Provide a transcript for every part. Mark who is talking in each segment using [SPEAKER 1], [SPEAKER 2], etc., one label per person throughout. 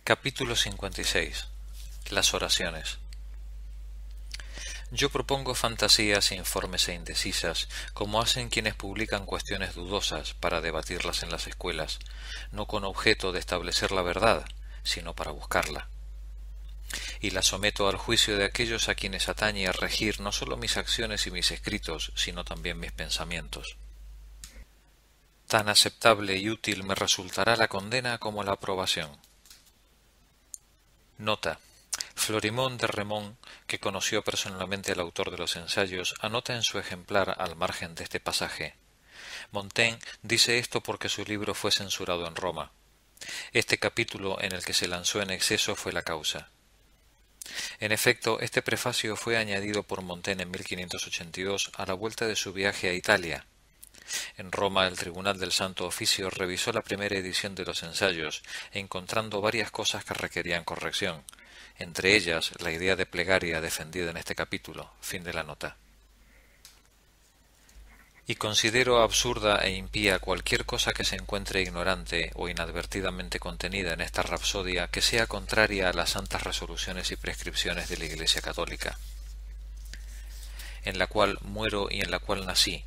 [SPEAKER 1] Capítulo 56. Las oraciones. Yo propongo fantasías informes e indecisas, como hacen quienes publican cuestiones dudosas para debatirlas en las escuelas, no con objeto de establecer la verdad, sino para buscarla. Y las someto al juicio de aquellos a quienes atañe a regir no sólo mis acciones y mis escritos, sino también mis pensamientos. Tan aceptable y útil me resultará la condena como la aprobación. Nota. Florimond de Remond, que conoció personalmente al autor de los ensayos, anota en su ejemplar al margen de este pasaje: Montaigne dice esto porque su libro fue censurado en Roma. Este capítulo en el que se lanzó en exceso fue la causa. En efecto, este prefacio fue añadido por Montaigne en 1582 a la vuelta de su viaje a Italia. En Roma el Tribunal del Santo Oficio revisó la primera edición de los ensayos, encontrando varias cosas que requerían corrección, entre ellas la idea de plegaria defendida en este capítulo. Fin de la nota. Y considero absurda e impía cualquier cosa que se encuentre ignorante o inadvertidamente contenida en esta rapsodia que sea contraria a las santas resoluciones y prescripciones de la Iglesia católica, en la cual muero y en la cual nací,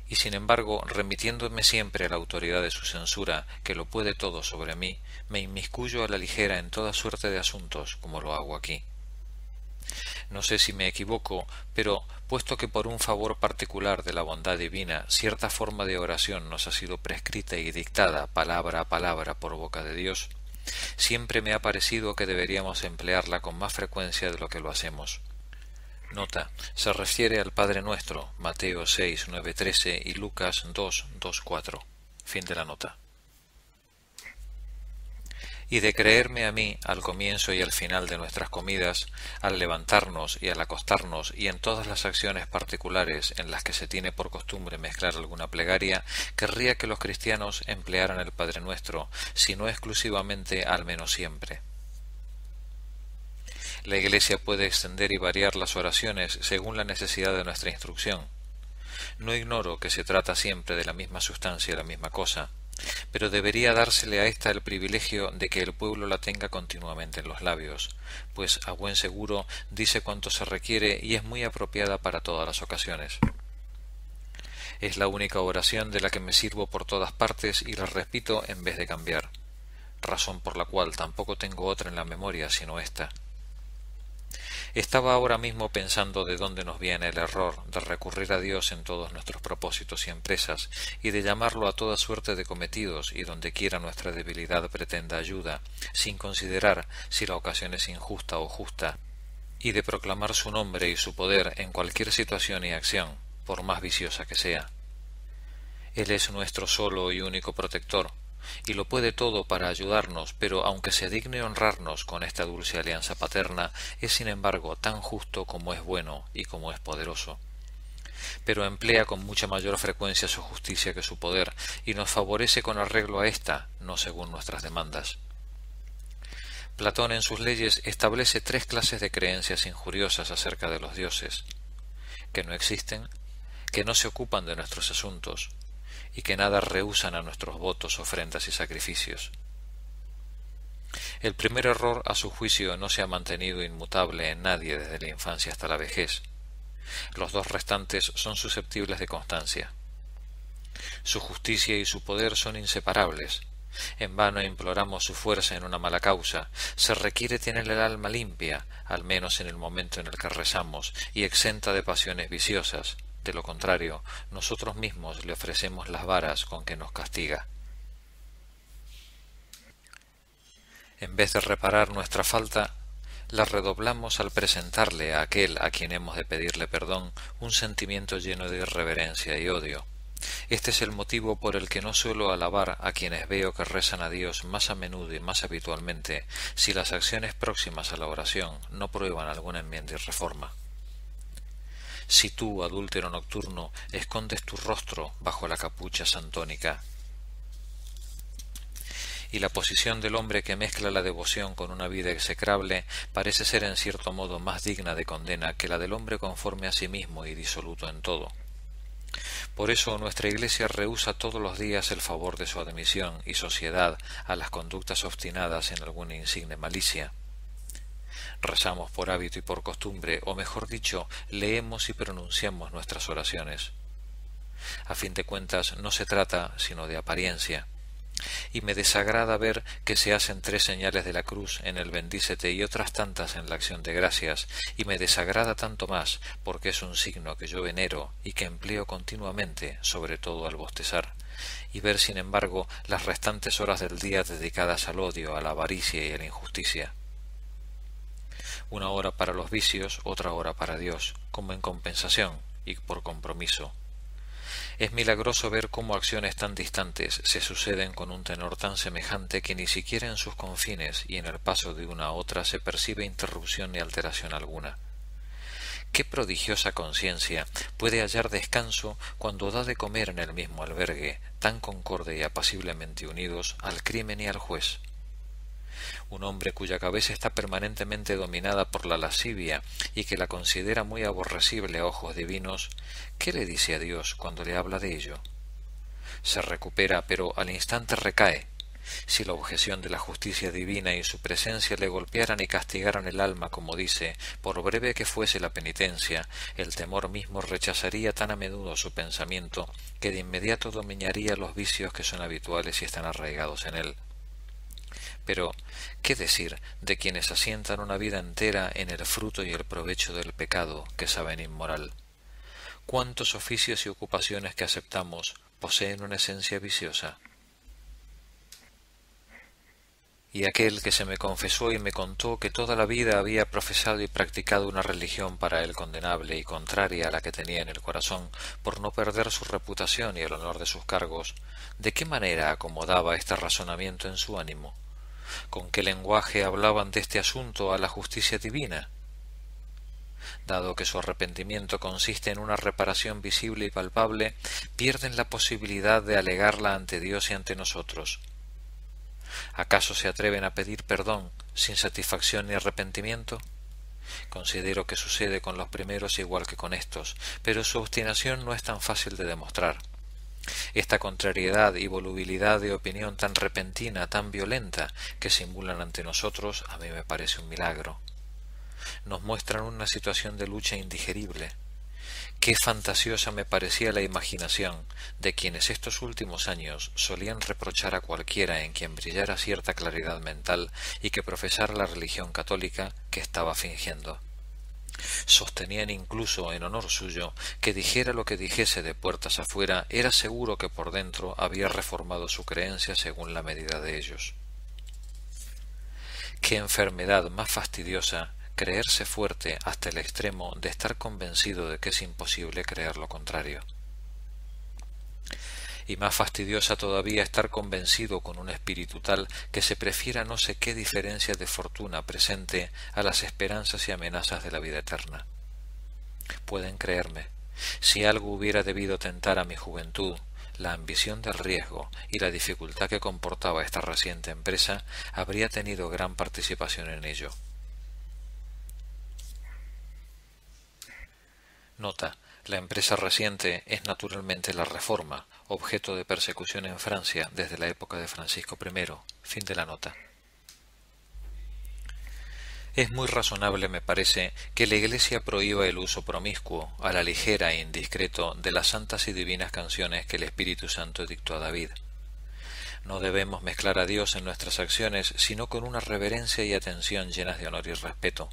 [SPEAKER 1] y sin embargo, remitiéndome siempre a la autoridad de su censura, que lo puede todo sobre mí, me inmiscuyo a la ligera en toda suerte de asuntos, como lo hago aquí. No sé si me equivoco, pero puesto que por un favor particular de la bondad divina cierta forma de oración nos ha sido prescrita y dictada palabra a palabra por boca de Dios, siempre me ha parecido que deberíamos emplearla con más frecuencia de lo que lo hacemos. Nota. Se refiere al Padre Nuestro, Mateo 6, 9, 13 y Lucas 2, 2, 4. Fin de la nota. Y de creerme a mí al comienzo y al final de nuestras comidas, al levantarnos y al acostarnos y en todas las acciones particulares en las que se tiene por costumbre mezclar alguna plegaria, querría que los cristianos emplearan el Padre Nuestro, si no exclusivamente, al menos siempre. La Iglesia puede extender y variar las oraciones según la necesidad de nuestra instrucción. No ignoro que se trata siempre de la misma sustancia y la misma cosa, pero debería dársele a ésta el privilegio de que el pueblo la tenga continuamente en los labios, pues a buen seguro dice cuanto se requiere y es muy apropiada para todas las ocasiones. Es la única oración de la que me sirvo por todas partes y la repito en vez de cambiar, razón por la cual tampoco tengo otra en la memoria sino esta. Estaba ahora mismo pensando de dónde nos viene el error de recurrir a Dios en todos nuestros propósitos y empresas, y de llamarlo a toda suerte de cometidos y donde quiera nuestra debilidad pretenda ayuda, sin considerar si la ocasión es injusta o justa, y de proclamar su nombre y su poder en cualquier situación y acción, por más viciosa que sea. Él es nuestro solo y único protector, y lo puede todo para ayudarnos, pero aunque se digne honrarnos con esta dulce alianza paterna, es sin embargo tan justo como es bueno y como es poderoso. Pero emplea con mucha mayor frecuencia su justicia que su poder, y nos favorece con arreglo a ésta, no según nuestras demandas. Platón en sus leyes establece 3 clases de creencias injuriosas acerca de los dioses: que no existen, que no se ocupan de nuestros asuntos, y que nada rehúsan a nuestros votos, ofrendas y sacrificios. El primer error, a su juicio, no se ha mantenido inmutable en nadie desde la infancia hasta la vejez. Los 2 restantes son susceptibles de constancia. Su justicia y su poder son inseparables. En vano imploramos su fuerza en una mala causa. Se requiere tener el alma limpia, al menos en el momento en el que rezamos, y exenta de pasiones viciosas. De lo contrario, nosotros mismos le ofrecemos las varas con que nos castiga. En vez de reparar nuestra falta, la redoblamos al presentarle a aquel a quien hemos de pedirle perdón un sentimiento lleno de irreverencia y odio. Este es el motivo por el que no suelo alabar a quienes veo que rezan a Dios más a menudo y más habitualmente, si las acciones próximas a la oración no prueban alguna enmienda y reforma. Si tú, adúltero nocturno, escondes tu rostro bajo la capucha santónica, y la posición del hombre que mezcla la devoción con una vida execrable parece ser en cierto modo más digna de condena que la del hombre conforme a sí mismo y disoluto en todo, Por eso nuestra Iglesia rehúsa todos los días el favor de su admisión y sociedad a las conductas obstinadas en alguna insigne malicia. Rezamos por hábito y por costumbre, o mejor dicho, leemos y pronunciamos nuestras oraciones. A fin de cuentas no se trata sino de apariencia, y me desagrada ver que se hacen 3 señales de la cruz en el bendícete y otras tantas en la acción de gracias, y me desagrada tanto más porque es un signo que yo venero y que empleo continuamente, sobre todo al bostezar, y ver sin embargo las restantes horas del día dedicadas al odio, a la avaricia y a la injusticia. Una hora para los vicios, otra hora para Dios, como en compensación y por compromiso. Es milagroso ver cómo acciones tan distantes se suceden con un tenor tan semejante que ni siquiera en sus confines y en el paso de una a otra se percibe interrupción ni alteración alguna. ¿Qué prodigiosa conciencia puede hallar descanso cuando da de comer en el mismo albergue, tan concorde y apaciblemente unidos, al crimen y al juez? Un hombre cuya cabeza está permanentemente dominada por la lascivia y que la considera muy aborrecible a ojos divinos, ¿qué le dice a Dios cuando le habla de ello? Se recupera, pero al instante recae. Si la objeción de la justicia divina y su presencia le golpearan y castigaran el alma, como dice, por breve que fuese la penitencia, el temor mismo rechazaría tan a menudo su pensamiento que de inmediato dominaría los vicios que son habituales y están arraigados en él. Pero, ¿qué decir de quienes asientan una vida entera en el fruto y el provecho del pecado que saben inmoral? ¿Cuántos oficios y ocupaciones que aceptamos poseen una esencia viciosa? Y aquel que se me confesó y me contó que toda la vida había profesado y practicado una religión para él condenable y contraria a la que tenía en el corazón, por no perder su reputación y el honor de sus cargos, ¿de qué manera acomodaba este razonamiento en su ánimo? ¿Con qué lenguaje hablaban de este asunto a la justicia divina? Dado que su arrepentimiento consiste en una reparación visible y palpable, pierden la posibilidad de alegarla ante Dios y ante nosotros. ¿Acaso se atreven a pedir perdón sin satisfacción ni arrepentimiento? Considero que sucede con los primeros igual que con estos, pero su obstinación no es tan fácil de demostrar. Esta contrariedad y volubilidad de opinión tan repentina, tan violenta, que simulan ante nosotros, a mí me parece un milagro. Nos muestran una situación de lucha indigerible. Qué fantasiosa me parecía la imaginación de quienes estos últimos años solían reprochar a cualquiera en quien brillara cierta claridad mental y que profesara la religión católica que estaba fingiendo. Sostenían incluso en honor suyo que dijera lo que dijese de puertas afuera, era seguro que por dentro había reformado su creencia según la medida de ellos. Qué enfermedad más fastidiosa creerse fuerte hasta el extremo de estar convencido de que es imposible creer lo contrario. Y más fastidiosa todavía estar convencido con un espíritu tal que se prefiera no sé qué diferencia de fortuna presente a las esperanzas y amenazas de la vida eterna. Pueden creerme, si algo hubiera debido tentar a mi juventud, la ambición del riesgo y la dificultad que comportaba esta reciente empresa, habría tenido gran participación en ello. Nota: la empresa reciente es naturalmente la Reforma, objeto de persecución en Francia desde la época de Francisco I. Fin de la nota. Es muy razonable, me parece, que la Iglesia prohíba el uso promiscuo, a la ligera e indiscreto, de las santas y divinas canciones que el Espíritu Santo dictó a David. No debemos mezclar a Dios en nuestras acciones, sino con una reverencia y atención llenas de honor y respeto.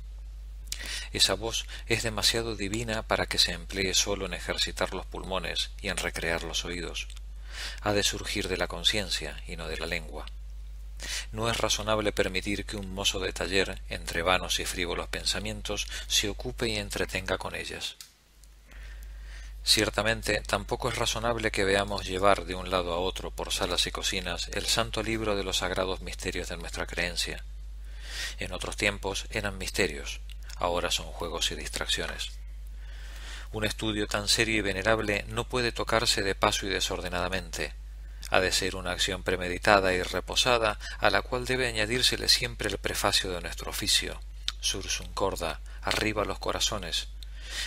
[SPEAKER 1] Esa voz es demasiado divina para que se emplee solo en ejercitar los pulmones y en recrear los oídos. Ha de surgir de la conciencia y no de la lengua. No es razonable permitir que un mozo de taller, entre vanos y frívolos pensamientos, se ocupe y entretenga con ellas. Ciertamente, tampoco es razonable que veamos llevar de un lado a otro por salas y cocinas el santo libro de los sagrados misterios de nuestra creencia. En otros tiempos eran misterios, ahora son juegos y distracciones. Un estudio tan serio y venerable no puede tocarse de paso y desordenadamente. Ha de ser una acción premeditada y reposada, a la cual debe añadírsele siempre el prefacio de nuestro oficio, sursum corda, arriba los corazones,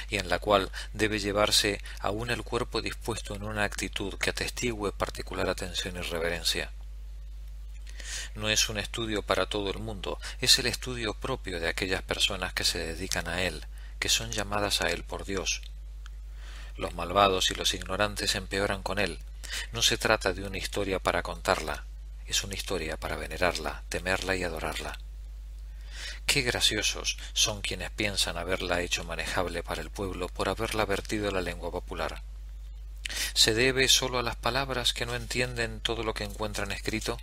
[SPEAKER 1] y en la cual debe llevarse aún el cuerpo dispuesto en una actitud que atestigue particular atención y reverencia. No es un estudio para todo el mundo, es el estudio propio de aquellas personas que se dedican a él, que son llamadas a él por Dios. Los malvados y los ignorantes empeoran con él. No se trata de una historia para contarla, es una historia para venerarla, temerla y adorarla. Qué graciosos son quienes piensan haberla hecho manejable para el pueblo por haberla vertido a la lengua popular. ¿Se debe sólo a las palabras que no entienden todo lo que encuentran escrito?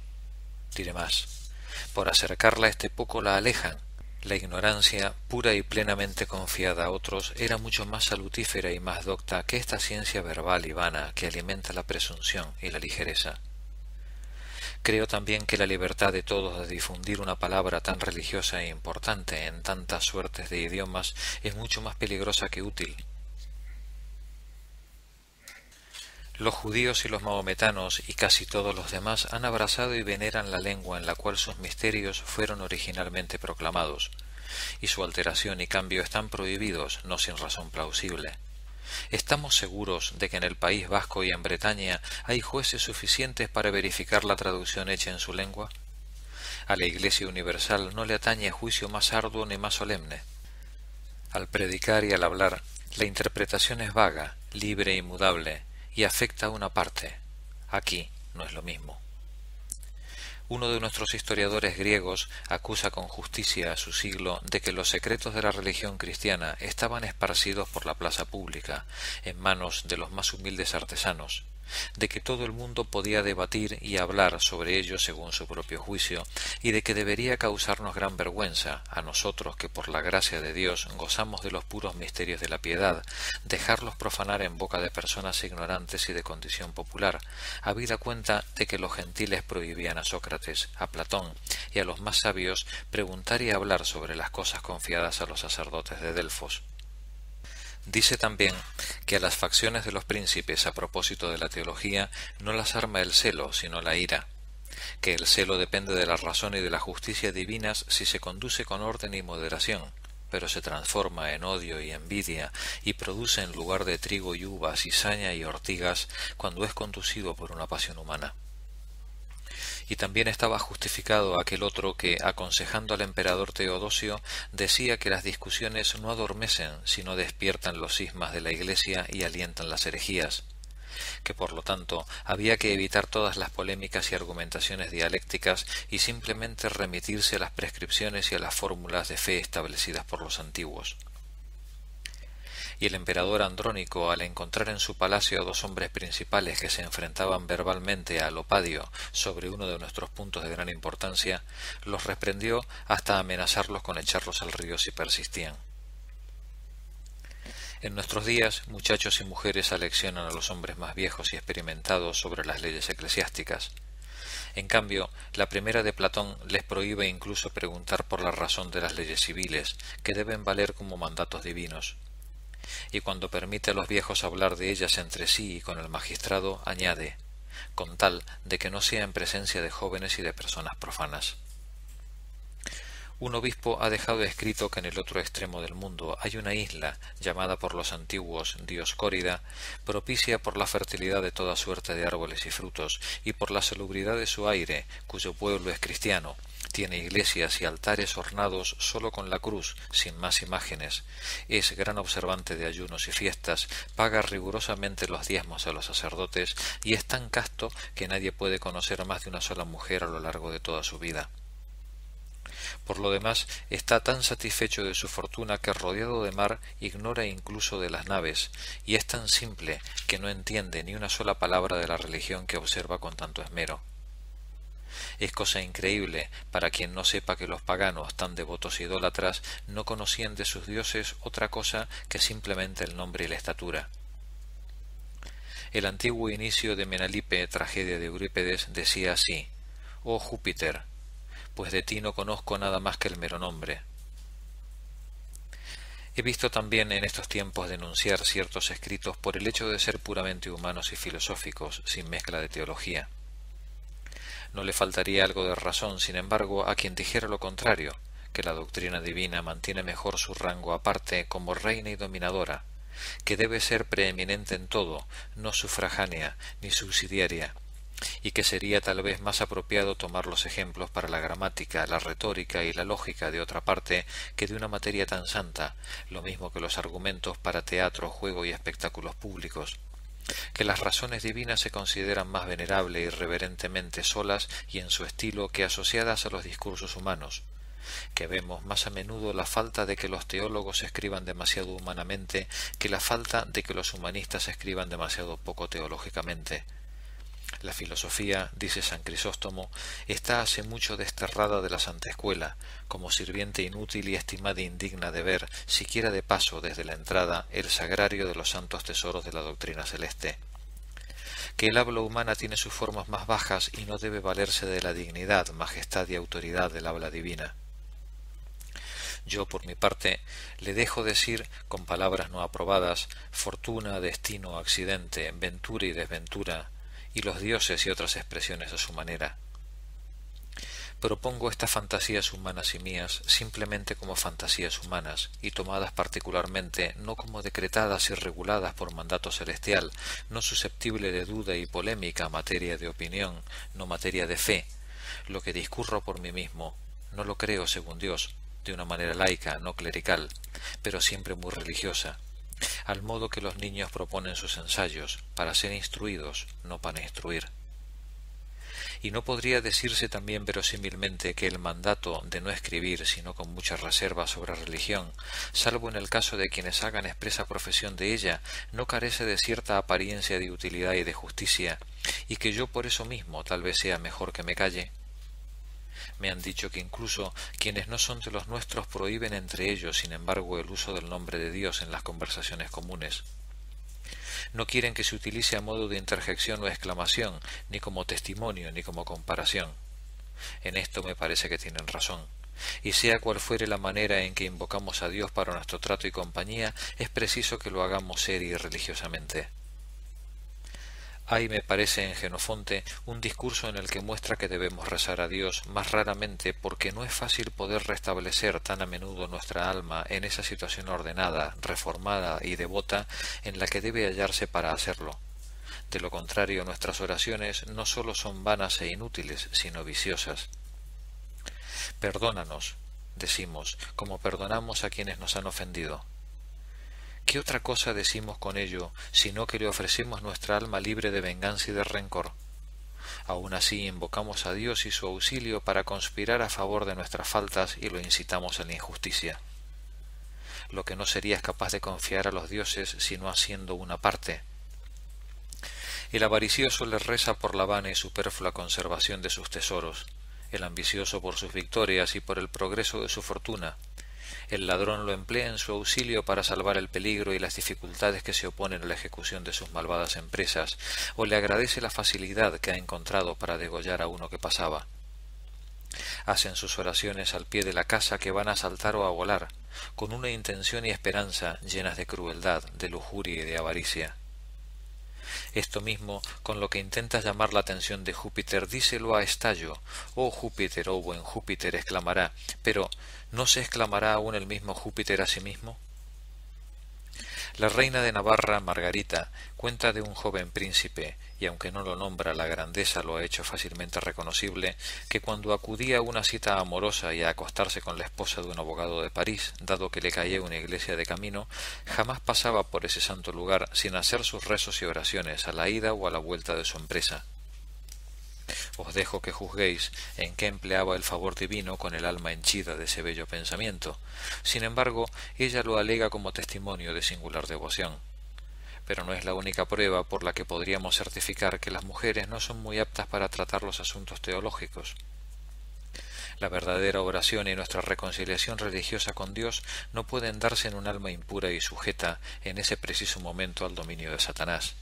[SPEAKER 1] Diré más, por acercarla este poco la alejan. La ignorancia, pura y plenamente confiada a otros, era mucho más salutífera y más docta que esta ciencia verbal y vana que alimenta la presunción y la ligereza. Creo también que la libertad de todos de difundir una palabra tan religiosa e importante en tantas suertes de idiomas es mucho más peligrosa que útil. Los judíos y los mahometanos y casi todos los demás han abrazado y veneran la lengua en la cual sus misterios fueron originalmente proclamados, y su alteración y cambio están prohibidos, no sin razón plausible. ¿Estamos seguros de que en el País Vasco y en Bretaña hay jueces suficientes para verificar la traducción hecha en su lengua? A la Iglesia Universal no le atañe juicio más arduo ni más solemne. Al predicar y al hablar, la interpretación es vaga, libre y mudable, y afecta a una parte. Aquí no es lo mismo. Uno de nuestros historiadores griegos acusa con justicia a su siglo de que los secretos de la religión cristiana estaban esparcidos por la plaza pública, en manos de los más humildes artesanos, de que todo el mundo podía debatir y hablar sobre ellos según su propio juicio, y de que debería causarnos gran vergüenza, a nosotros que por la gracia de Dios gozamos de los puros misterios de la piedad, dejarlos profanar en boca de personas ignorantes y de condición popular, habida cuenta de que los gentiles prohibían a Sócrates, a Platón y a los más sabios preguntar y hablar sobre las cosas confiadas a los sacerdotes de Delfos. Dice también que a las facciones de los príncipes a propósito de la teología no las arma el celo, sino la ira, que el celo depende de la razón y de la justicia divinas si se conduce con orden y moderación, pero se transforma en odio y envidia y produce en lugar de trigo y uvas, cizaña y ortigas cuando es conducido por una pasión humana. Y también estaba justificado aquel otro que, aconsejando al emperador Teodosio, decía que las discusiones no adormecen, sino despiertan los cismas de la Iglesia y alientan las herejías, que por lo tanto había que evitar todas las polémicas y argumentaciones dialécticas y simplemente remitirse a las prescripciones y a las fórmulas de fe establecidas por los antiguos. Y el emperador Andrónico, al encontrar en su palacio a dos hombres principales que se enfrentaban verbalmente a Alopadio sobre uno de nuestros puntos de gran importancia, los reprendió hasta amenazarlos con echarlos al río si persistían. En nuestros días, muchachos y mujeres aleccionan a los hombres más viejos y experimentados sobre las leyes eclesiásticas. En cambio, la primera de Platón les prohíbe incluso preguntar por la razón de las leyes civiles, que deben valer como mandatos divinos. Y cuando permite a los viejos hablar de ellas entre sí y con el magistrado, añade, con tal de que no sea en presencia de jóvenes y de personas profanas. Un obispo ha dejado escrito que en el otro extremo del mundo hay una isla, llamada por los antiguos Dioscórida, propicia por la fertilidad de toda suerte de árboles y frutos, y por la salubridad de su aire, cuyo pueblo es cristiano. Tiene iglesias y altares ornados sólo con la cruz, sin más imágenes. Es gran observante de ayunos y fiestas, paga rigurosamente los diezmos a los sacerdotes y es tan casto que nadie puede conocer más de una sola mujer a lo largo de toda su vida. Por lo demás, está tan satisfecho de su fortuna que, rodeado de mar, ignora incluso de las naves, y es tan simple que no entiende ni una sola palabra de la religión que observa con tanto esmero. Es cosa increíble para quien no sepa que los paganos, tan devotos e idólatras, no conocían de sus dioses otra cosa que simplemente el nombre y la estatura. El antiguo inicio de Menalipe, tragedia de Eurípides, decía así: «Oh Júpiter, pues de ti no conozco nada más que el mero nombre». He visto también en estos tiempos denunciar ciertos escritos por el hecho de ser puramente humanos y filosóficos, sin mezcla de teología. No le faltaría algo de razón, sin embargo, a quien dijera lo contrario, que la doctrina divina mantiene mejor su rango aparte como reina y dominadora, que debe ser preeminente en todo, no sufragánea ni subsidiaria, y que sería tal vez más apropiado tomar los ejemplos para la gramática, la retórica y la lógica de otra parte que de una materia tan santa, lo mismo que los argumentos para teatro, juego y espectáculos públicos, que las razones divinas se consideran más venerable y reverentemente solas y en su estilo que asociadas a los discursos humanos, que vemos más a menudo la falta de que los teólogos escriban demasiado humanamente que la falta de que los humanistas escriban demasiado poco teológicamente. La filosofía, dice San Crisóstomo, está hace mucho desterrada de la Santa Escuela, como sirviente inútil y estimada indigna de ver, siquiera de paso desde la entrada, el sagrario de los santos tesoros de la doctrina celeste. Que el habla humana tiene sus formas más bajas y no debe valerse de la dignidad, majestad y autoridad del habla divina. Yo, por mi parte, le dejo decir, con palabras no aprobadas, fortuna, destino, accidente, ventura y desventura, y los dioses y otras expresiones a su manera. Propongo estas fantasías humanas y mías simplemente como fantasías humanas, y tomadas particularmente, no como decretadas y reguladas por mandato celestial, no susceptible de duda y polémica, materia de opinión, no materia de fe. Lo que discurro por mí mismo, no lo creo según Dios, de una manera laica, no clerical, pero siempre muy religiosa, al modo que los niños proponen sus ensayos, para ser instruidos, no para instruir. Y no podría decirse también verosímilmente que el mandato de no escribir, sino con mucha reserva sobre religión, salvo en el caso de quienes hagan expresa profesión de ella, no carece de cierta apariencia de utilidad y de justicia, y que yo por eso mismo tal vez sea mejor que me calle. Me han dicho que incluso quienes no son de los nuestros prohíben entre ellos, sin embargo, el uso del nombre de Dios en las conversaciones comunes. No quieren que se utilice a modo de interjección o exclamación, ni como testimonio, ni como comparación. En esto me parece que tienen razón. Y sea cual fuere la manera en que invocamos a Dios para nuestro trato y compañía, es preciso que lo hagamos seria y religiosamente. Hay, me parece, en Jenofonte un discurso en el que muestra que debemos rezar a Dios más raramente porque no es fácil poder restablecer tan a menudo nuestra alma en esa situación ordenada, reformada y devota en la que debe hallarse para hacerlo. De lo contrario, nuestras oraciones no sólo son vanas e inútiles, sino viciosas. Perdónanos, decimos, como perdonamos a quienes nos han ofendido. ¿Qué otra cosa decimos con ello, sino que le ofrecemos nuestra alma libre de venganza y de rencor? Aun así invocamos a Dios y su auxilio para conspirar a favor de nuestras faltas y lo incitamos a la injusticia. Lo que no sería es capaz de confiar a los dioses sino haciendo una parte. El avaricioso le reza por la vana y superflua conservación de sus tesoros, el ambicioso por sus victorias y por el progreso de su fortuna. El ladrón lo emplea en su auxilio para salvar el peligro y las dificultades que se oponen a la ejecución de sus malvadas empresas, o le agradece la facilidad que ha encontrado para degollar a uno que pasaba. Hacen sus oraciones al pie de la casa que van a saltar o a volar, con una intención y esperanza llenas de crueldad, de lujuria y de avaricia. Esto mismo, con lo que intentas llamar la atención de Júpiter, díselo a Estallo. Oh Júpiter, oh buen Júpiter, exclamará, pero ¿no se exclamará aún el mismo Júpiter a sí mismo? La reina de Navarra, Margarita, cuenta de un joven príncipe, y aunque no lo nombra, la grandeza lo ha hecho fácilmente reconocible, que cuando acudía a una cita amorosa y a acostarse con la esposa de un abogado de París, dado que le caía una iglesia de camino, jamás pasaba por ese santo lugar sin hacer sus rezos y oraciones a la ida o a la vuelta de su empresa. Os dejo que juzguéis en qué empleaba el favor divino con el alma henchida de ese bello pensamiento. Sin embargo, ella lo alega como testimonio de singular devoción. Pero no es la única prueba por la que podríamos certificar que las mujeres no son muy aptas para tratar los asuntos teológicos. La verdadera oración y nuestra reconciliación religiosa con Dios no pueden darse en un alma impura y sujeta en ese preciso momento al dominio de Satanás.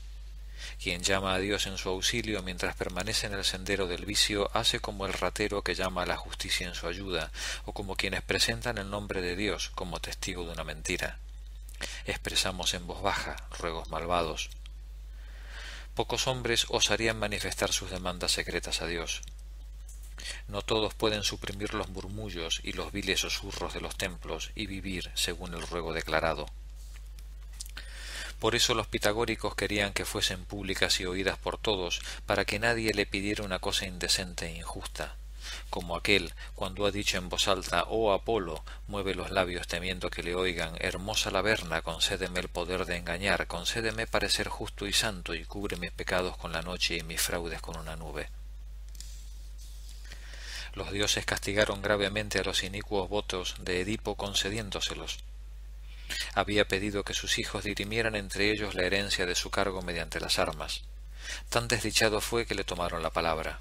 [SPEAKER 1] Quien llama a Dios en su auxilio mientras permanece en el sendero del vicio hace como el ratero que llama a la justicia en su ayuda, o como quienes presentan el nombre de Dios como testigo de una mentira. Expresamos en voz baja ruegos malvados. Pocos hombres osarían manifestar sus demandas secretas a Dios. No todos pueden suprimir los murmullos y los viles susurros de los templos y vivir según el ruego declarado. Por eso los pitagóricos querían que fuesen públicas y oídas por todos, para que nadie le pidiera una cosa indecente e injusta, como aquel cuando ha dicho en voz alta: «Oh Apolo», mueve los labios temiendo que le oigan: «Hermosa Laverna, concédeme el poder de engañar, concédeme parecer justo y santo, y cubre mis pecados con la noche y mis fraudes con una nube». Los dioses castigaron gravemente a los inicuos votos de Edipo concediéndoselos. Había pedido que sus hijos dirimieran entre ellos la herencia de su cargo mediante las armas. Tan desdichado fue que le tomaron la palabra.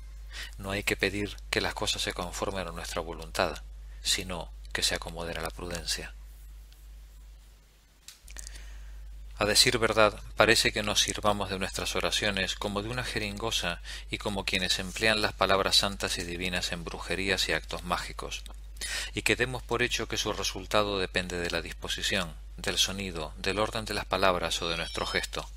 [SPEAKER 1] No hay que pedir que las cosas se conformen a nuestra voluntad, sino que se acomoden a la prudencia. A decir verdad, parece que nos sirvamos de nuestras oraciones como de una jeringosa y como quienes emplean las palabras santas y divinas en brujerías y actos mágicos, y que demos por hecho que su resultado depende de la disposición, del sonido, del orden de las palabras o de nuestro gesto.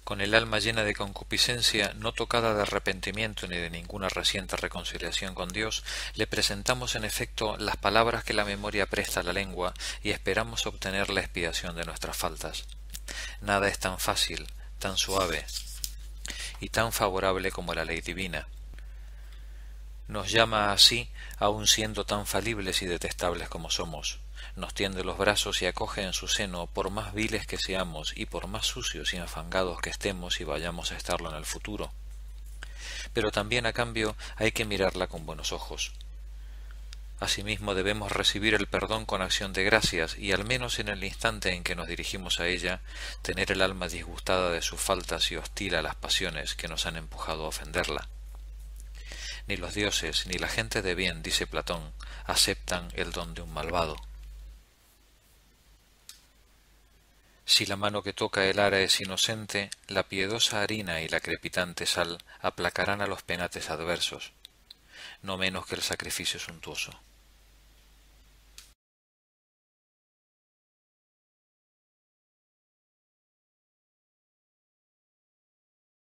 [SPEAKER 1] Con el alma llena de concupiscencia, no tocada de arrepentimiento ni de ninguna reciente reconciliación con Dios, le presentamos en efecto las palabras que la memoria presta a la lengua y esperamos obtener la expiación de nuestras faltas. Nada es tan fácil, tan suave y tan favorable como la ley divina. Nos llama así, aun siendo tan falibles y detestables como somos. Nos tiende los brazos y acoge en su seno, por más viles que seamos y por más sucios y afangados que estemos y vayamos a estarlo en el futuro. Pero también a cambio hay que mirarla con buenos ojos. Asimismo debemos recibir el perdón con acción de gracias y, al menos en el instante en que nos dirigimos a ella, tener el alma disgustada de sus faltas y hostil a las pasiones que nos han empujado a ofenderla. Ni los dioses ni la gente de bien, dice Platón, aceptan el don de un malvado. Si la mano que toca el ara es inocente, la piedosa harina y la crepitante sal aplacarán a los penates adversos, no menos que el sacrificio suntuoso.